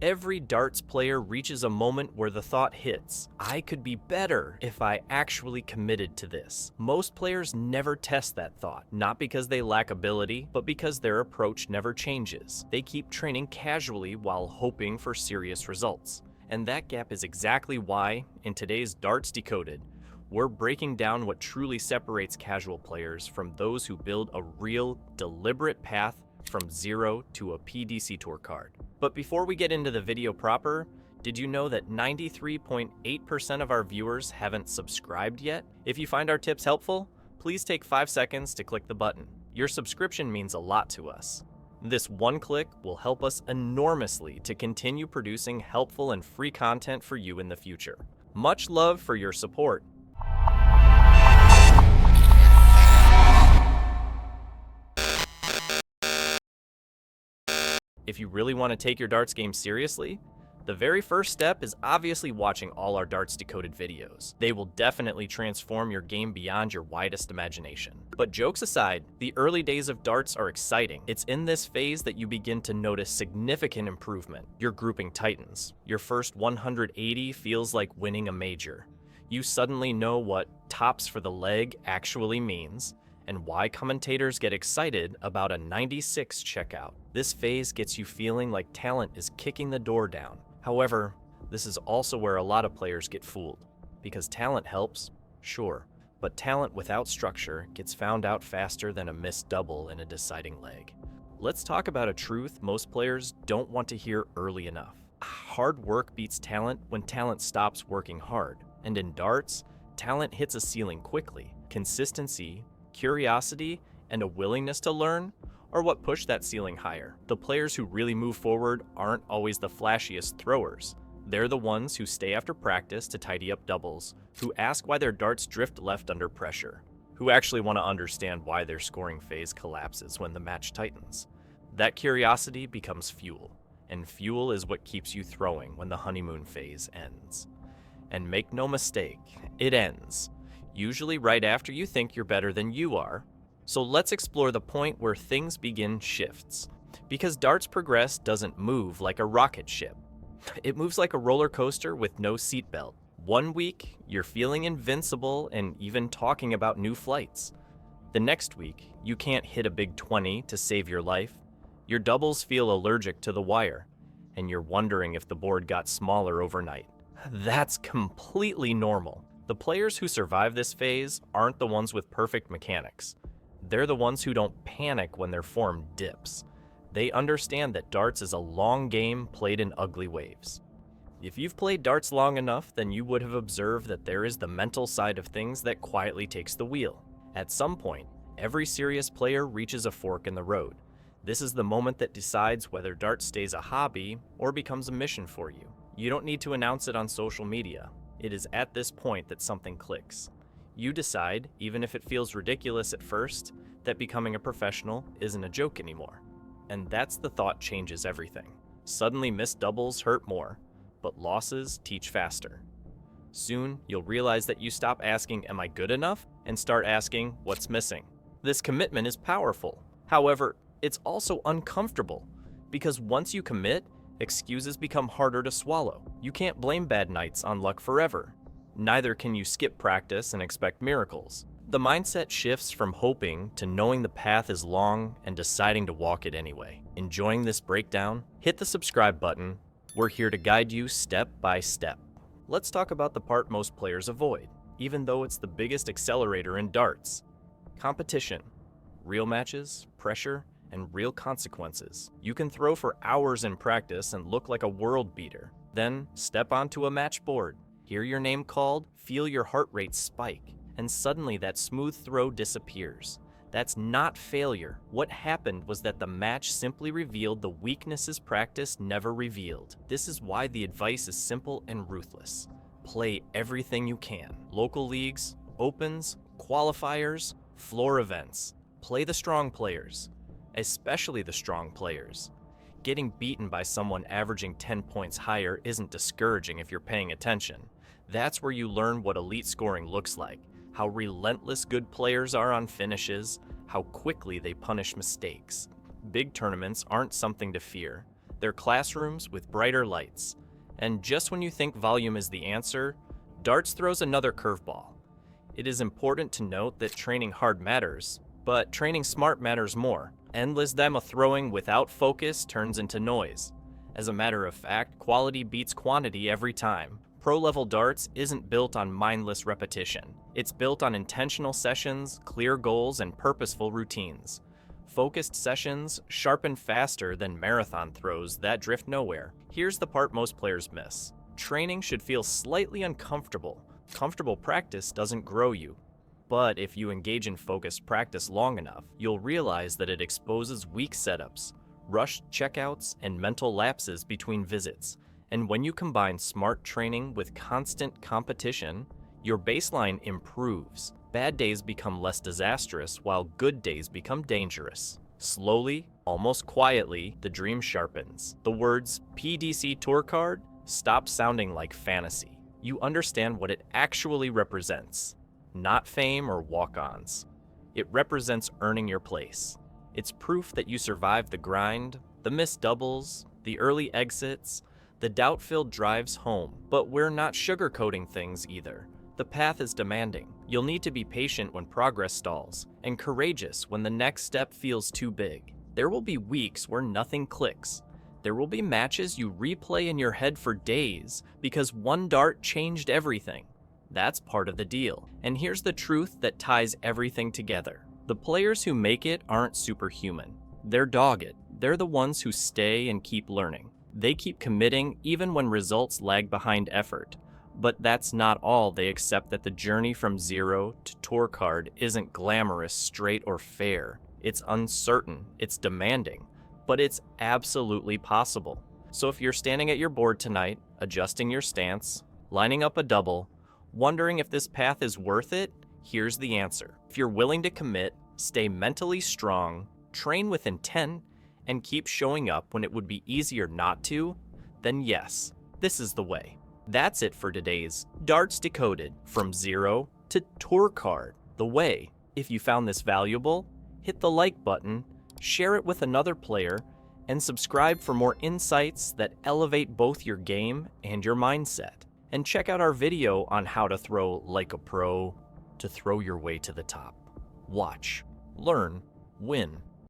Every darts player reaches a moment where the thought hits, I could be better if I actually committed to this. Most players never test that thought, not because they lack ability, but because their approach never changes. They keep training casually while hoping for serious results. And that gap is exactly why, in today's Darts Decoded, we're breaking down what truly separates casual players from those who build a real, deliberate path from zero to a PDC Tour card. But before we get into the video proper, did you know that 93.8% of our viewers haven't subscribed yet? If you find our tips helpful, please take 5 seconds to click the button. Your subscription means a lot to us. This one click will help us enormously to continue producing helpful and free content for you in the future. Much love for your support. If you really want to take your darts game seriously, the very first step is obviously watching all our Darts Decoded videos. They will definitely transform your game beyond your widest imagination. But jokes aside, the early days of darts are exciting. It's in this phase that you begin to notice significant improvement. Your grouping tightens. Your first 180 feels like winning a major. You suddenly know what tops for the leg actually means, and why commentators get excited about a 96 checkout. This phase gets you feeling like talent is kicking the door down. However, this is also where a lot of players get fooled. Because talent helps, sure, but talent without structure gets found out faster than a missed double in a deciding leg. Let's talk about a truth most players don't want to hear early enough. Hard work beats talent when talent stops working hard. And in darts, talent hits a ceiling quickly. Consistency, curiosity, and a willingness to learn are what push that ceiling higher. The players who really move forward aren't always the flashiest throwers. They're the ones who stay after practice to tidy up doubles, who ask why their darts drift left under pressure, who actually want to understand why their scoring phase collapses when the match tightens. That curiosity becomes fuel, and fuel is what keeps you throwing when the honeymoon phase ends. And make no mistake, it ends. Usually right after you think you're better than you are. So let's explore the point where things begin shifts. Because darts progress doesn't move like a rocket ship. It moves like a roller coaster with no seatbelt. One week, you're feeling invincible and even talking about new flights. The next week, you can't hit a big 20 to save your life. Your doubles feel allergic to the wire, and you're wondering if the board got smaller overnight. That's completely normal. The players who survive this phase aren't the ones with perfect mechanics. They're the ones who don't panic when their form dips. They understand that darts is a long game played in ugly waves. If you've played darts long enough, then you would have observed that there is the mental side of things that quietly takes the wheel. At some point, every serious player reaches a fork in the road. This is the moment that decides whether darts stays a hobby or becomes a mission for you. You don't need to announce it on social media. It is at this point that something clicks. You decide, even if it feels ridiculous at first, that becoming a professional isn't a joke anymore. And that's the thought changes everything. Suddenly missed doubles hurt more, but losses teach faster. Soon, you'll realize that you stop asking, am I good enough? And start asking, what's missing? This commitment is powerful. However, it's also uncomfortable, because once you commit, excuses become harder to swallow. You can't blame bad nights on luck forever. Neither can you skip practice and expect miracles. The mindset shifts from hoping to knowing the path is long and deciding to walk it anyway. Enjoying this breakdown? Hit the subscribe button. We're here to guide you step by step. Let's talk about the part most players avoid, even though it's the biggest accelerator in darts. Competition. Real matches, pressure, and real consequences. You can throw for hours in practice and look like a world beater. Then step onto a match board. Hear your name called, feel your heart rate spike, and suddenly that smooth throw disappears. That's not failure. What happened was that the match simply revealed the weaknesses practice never revealed. This is why the advice is simple and ruthless. Play everything you can. Local leagues, opens, qualifiers, floor events. Play the strong players, especially the strong players. Getting beaten by someone averaging 10 points higher isn't discouraging if you're paying attention. That's where you learn what elite scoring looks like, how relentless good players are on finishes, how quickly they punish mistakes. Big tournaments aren't something to fear. They're classrooms with brighter lights. And just when you think volume is the answer, darts throws another curveball. It is important to note that training hard matters, but training smart matters more. Endless demo throwing without focus turns into noise. As a matter of fact, quality beats quantity every time. Pro-level darts isn't built on mindless repetition. It's built on intentional sessions, clear goals, and purposeful routines. Focused sessions sharpen faster than marathon throws that drift nowhere. Here's the part most players miss. Training should feel slightly uncomfortable. Comfortable practice doesn't grow you. But if you engage in focused practice long enough, you'll realize that it exposes weak setups, rushed checkouts, and mental lapses between visits. And when you combine smart training with constant competition, your baseline improves. Bad days become less disastrous, while good days become dangerous. Slowly, almost quietly, the dream sharpens. The words PDC Tour Card stop sounding like fantasy. You understand what it actually represents. Not fame or walk-ons. It represents earning your place. It's proof that you survived the grind, the missed doubles, the early exits, the doubt-filled drives home. But we're not sugarcoating things either. The path is demanding. You'll need to be patient when progress stalls, and courageous when the next step feels too big. There will be weeks where nothing clicks. There will be matches you replay in your head for days because one dart changed everything. That's part of the deal. And here's the truth that ties everything together. The players who make it aren't superhuman. They're dogged. They're the ones who stay and keep learning. They keep committing even when results lag behind effort. But that's not all. They accept that the journey from zero to tour card isn't glamorous, straight, or fair. It's uncertain, it's demanding, but it's absolutely possible. So if you're standing at your board tonight, adjusting your stance, lining up a double, wondering if this path is worth it, here's the answer. If you're willing to commit, stay mentally strong, train with intent, and keep showing up when it would be easier not to, then yes, this is the way. That's it for today's Darts Decoded, from zero to tour card, the way. If you found this valuable, hit the like button, share it with another player, and subscribe for more insights that elevate both your game and your mindset. And check out our video on how to throw like a pro to throw your way to the top. Watch, learn, win.